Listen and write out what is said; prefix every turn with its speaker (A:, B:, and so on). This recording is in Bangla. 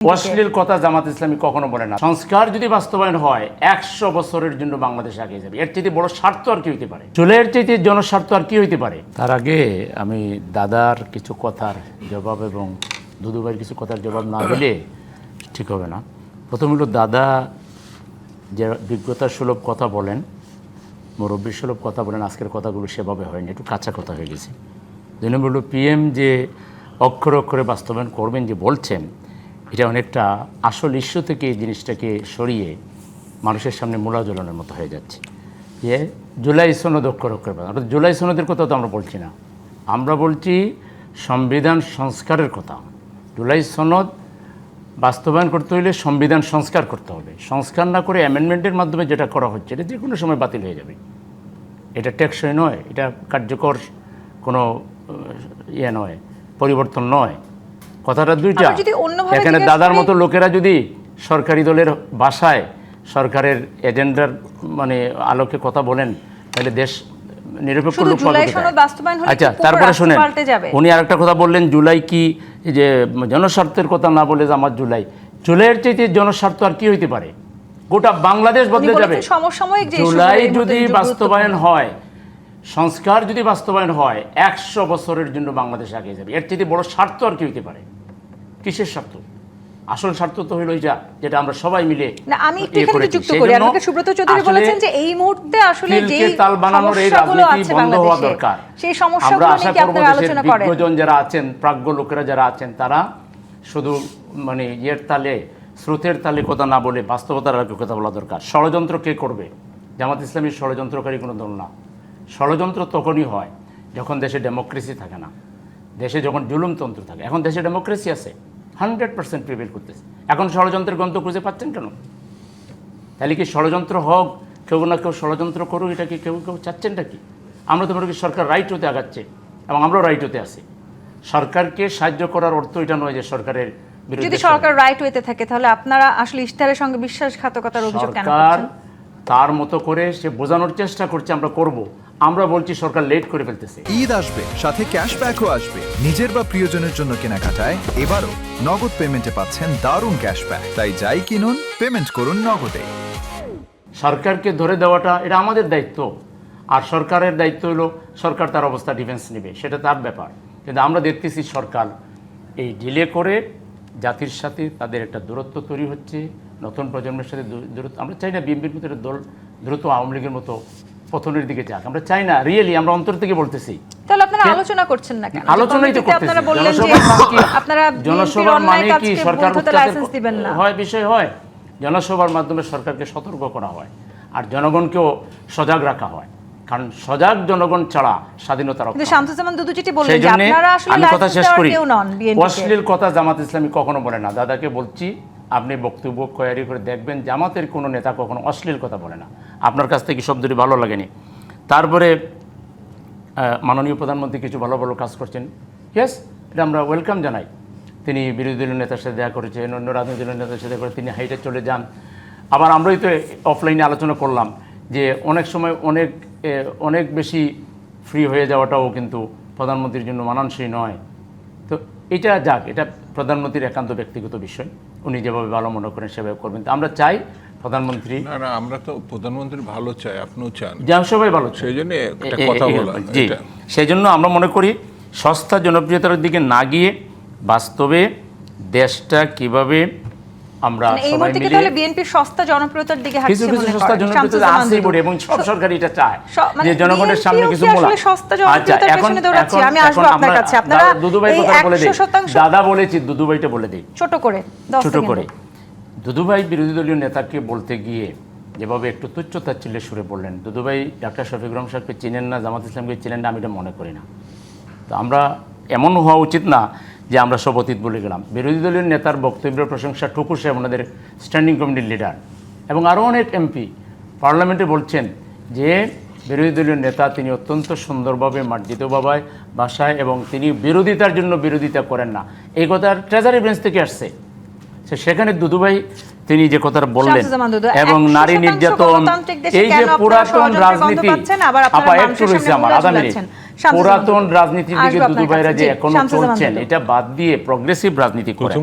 A: অশ্লীল কথা জামাত ইসলামী কখনো বলে না। সংস্কার যদি বাস্তবায়ন হয় 100 বছরের জন্য বাংলাদেশ এগিয়ে যাবে। এর চাইতে বড় স্বার্থ আর কি হইতে পারে? জুলাইয়ের চাইতে জনস্বার্থ আর কি হইতে পারে? তার আগে আমি দাদার কিছু কথার জবাব এবং দুদুভাইয়ের কিছু কথার জবাব না দিলে ঠিক হবে না। প্রথম হলো, দাদা যে বিজ্ঞতা সুলভ কথা বলেন, মুরব্বী সুলভ কথা বলেন, আজকের কথাগুলো সেভাবে হয়নি, একটু কাঁচা কথা হয়ে গেছে। 2 নম্বর হলো, পিএম যে অক্ষরে অক্ষরে বাস্তবায়ন করবেন যে বলছেন, এটা অনেকটা আসল ইস্যু থেকে এই জিনিসটাকে সরিয়ে মানুষের সামনে মূলা জ্বলনের মতো হয়ে যাচ্ছে। যে জুলাই সনদ অক্ষর অক্ষরে, আমরা জুলাই সনদের কথা তো আমরা বলছি না, আমরা বলছি সংবিধান সংস্কারের কথা। জুলাই সনদ বাস্তবায়ন করতে হলে সংবিধান সংস্কার করতে হবে। সংস্কার না করে অ্যামেন্ডমেন্টের মাধ্যমে যেটা করা হচ্ছে, এটা যে কোনো সময় বাতিল হয়ে যাবে। এটা টেকসই নয়, এটা কার্যকর কোনো নয়, পরিবর্তন নয়। কথাটা দুইটা। এখানে দাদার মতো লোকেরা যদি সরকারি দলের ভাষায় সরকারের এজেন্ডার আলোকে কথা বলেন, তাহলে দেশ নিরপেক্ষ লোক পাবে। আচ্ছা, তারপরে শুনেন, উনি আরেকটা কথা বললেন, জুলাই কি যে জনস্বার্থের কথা না বলে যে আমার জুলাইয়ের চাইতে জনস্বার্থ আর কি হইতে পারে? গোটা বাংলাদেশ বদলে যাবে। জুলাই যদি বাস্তবায়ন হয়, সংস্কার যদি বাস্তবায়ন হয়, 100 বছরের জন্য বাংলাদেশ এগিয়ে যাবে। এর চাইতে বড় স্বার্থ আর কি হইতে পারে? কিসের স্বার্থ? আসল স্বার্থ তো হইল যেটা আমরা সবাই মিলে।
B: না, আমি একটু এখানে যুক্ত করি। আপনাকে সুব্রত চৌধুরী বলেছেন যে এই মুহূর্তে আসলে যেই
A: তাল বানানোর এই রাজনীতি বন্ধ হওয়া দরকার।
B: সেই সমস্যাগুলো নিয়ে কি আপনারা আলোচনা করেন?
A: বিজ্ঞজন যারা আছেন, প্রাজ্ঞ লোকেরা যারা আছেন, তারা শুধু ইয়ের তালে, স্রোতের তালে কথা না বলে বাস্তবতার আলোকে কথা বলা দরকার। ষড়যন্ত্র কে করবে? জামাত ইসলামী ষড়যন্ত্রকারী কোনো দল না। ষড়যন্ত্র তখনই হয় যখন দেশে ডেমোক্রেসি থাকে না, দেশে যখন জুলুমতন্ত্র থাকে। এখন দেশে ডেমোক্রেসি আছে, 100% প্রিভেল করতেছে। এখন ষড়যন্ত্রের গন্ত খুঁজে পাচ্ছেন কেন? তাহলে কি ষড়যন্ত্র হোক, কেউ না কেউ ষড়যন্ত্র করুক, এটা কি কেউ চাচ্ছেনটা কি? আমরা তো মনে করি সরকার রাইট হতে আগাচ্ছে এবং আমরাও রাইট হতে আছি। সরকারকে সাহায্য করার অর্থ এটা নয় যে সরকারের বিরুদ্ধে।
B: যদি সরকার রাইট হতে থাকে, তাহলে আপনারা আসলে ইশতেহারের সঙ্গে বিশ্বাসঘাতকতার অভিযোগ কেন করছেন?
A: তার মতো করে সে বোঝানোর চেষ্টা করছে আমরা করব। আমরা বলছি সরকার লেট করে ফেলতেছে।
C: ঈদ আসবে, সাথে ক্যাশব্যাকও আসবে। নিজের বা প্রিয়জনের জন্য কেনাকাটায় এবারও নগদ পেমেন্টে পাচ্ছেন দারুণ ক্যাশব্যাক। তাই যাই কিনুন, পেমেন্ট করুন নগদে।
A: সরকারকে ধরে দেওয়াটা এটা আমাদের দায়িত্ব, আর সরকারের দায়িত্ব হলো সরকার তার অবস্থা ডিফেন্স নেবে, সেটা তার ব্যাপার। কিন্তু আমরা দেখতেছি সরকার এই ডিলে করে জাতির সাথে তাদের একটা দূরত্ব তৈরি হচ্ছে, নতুন প্রজন্মের সাথে দূরত্ব। আমরা চাই না বিএনপির মতো একটা দল দ্রুত আওয়ামী লীগের মতো পতনের দিকে যাক, আমরা চাই না। রিয়েলি আমরা অন্তর থেকে বলতেছি।
B: তাহলে আপনারা আলোচনা করছেন না কেন?
A: আলোচনাই তো করতেছি।
B: আপনারা বললেন যে আপনারা
A: জনসভার মানে কি সরকার
B: লাইসেন্স দিবেন না?
A: হয় বিষয় হয়, জনসভার মাধ্যমে সরকারকে সতর্ক করা হয় আর জনগণকেও সজাগ রাখা হয়। কারণ সজাগ জনগণ ছাড়া স্বাধীনতা রক্ষা।
B: কিন্তু শামসুজ্জামান দুদু যেটি বললেন যে আপনারা আসলে লাইসেন্স দেওয়ার কেউ নন।
A: অশ্লীল কথা জামাত ইসলামী কখনো বলে না। দাদাকে বলছি, আপনি বক্তব্য তৈরি করে দেখবেন, জামাতের কোনো নেতা কখনো অশ্লীল কথা বলে না। আপনার কাছ থেকে শব্দটি ভালো লাগেনি। তারপরে মাননীয় প্রধানমন্ত্রী কিছু ভালো ভালো কাজ করছেন, ইয়েস, এটা আমরা ওয়েলকাম জানাই। তিনি বিরোধী দলীয় নেতার সাথে দেখা করেছেন, অন্য রাজনৈতিক দলীয় নেতার সাথে করে তিনি হাইটে চলে যান। আবার আমরাই তো অফলাইনে আলোচনা করলাম যে অনেক সময় অনেক বেশি ফ্রি হয়ে যাওয়াটাও কিন্তু প্রধানমন্ত্রীর জন্য মানানসই নয়। তো এটা যাক, এটা প্রধানমন্ত্রীর একান্ত ব্যক্তিগত বিষয়, উনি যেভাবে ভালো মনে করেন সেভাবে করবেন। আমরা চাই প্রধানমন্ত্রী,
D: না আমরা তো প্রধানমন্ত্রী ভালো চাই, আপনিও চান,
A: যা সবাই ভালো চাই,
D: সেই জন্য একটা কথা বলা।
A: জি, সেই জন্য আমরা মনে করি সস্তা জনপ্রিয়তার দিকে না গিয়ে বাস্তবে দেশটা কিভাবে আমরা সবাই মিলে
B: তাহলে বিএনপি সস্তা জনপ্রিয়তার দিকে হাঁটছে মনে করেন?
A: সস্তা জনপ্রিয়তা আছেই বলে, এবং সব সরকার এটা চায় যে জনগণের সামনে কিছু মূলা। আচ্ছা, এখন
B: আমি আসবো আপনার কাছে। আপনারা
A: দুদুভাই কথা বলে দেই, দাদা বলেছি দুদুভাইটা বলে দেই ছোট করে। দুদুভাই বিরোধী দলীয় নেতাকে বলতে গিয়ে যেভাবে একটু তুচ্ছ-তাচ্ছিল্যের সুরে বললেন, দুদুভাই ডাক্তার শফিকুর রহমান সাহেবকে চিনেন না, জামাত ইসলামকে চিনেন না, আমি এটা মনে করি না। তো আমরা এমন হওয়া উচিত না যে আমরা সব অতীত বলে গেলাম। বিরোধী দলীয় নেতার বক্তব্যের প্রশংসা টুকু সাহেব, ওনাদের স্ট্যান্ডিং কমিটির লিডার, এবং আরও অনেক এমপি পার্লামেন্টে বলছেন যে বিরোধী দলীয় নেতা, তিনি অত্যন্ত সুন্দরভাবে মার্জিত ভাষায়, এবং তিনি বিরোধিতার জন্য বিরোধিতা করেন না। এই কথা ট্রেজারি বেঞ্চ থেকে আসছে। সেখানে দুদুভাই তিনি যে কথাটা বললেন, এবং নারী নির্যাতন, এই যে পুরাতন রাজনীতি, একটু রয়েছে আমার আধা মিনিট, পুরাতন রাজনীতির দিকে দুদুভাইরা যে এখনো চলছেন, এটা বাদ দিয়ে প্রগ্রেসিভ রাজনীতি করেন।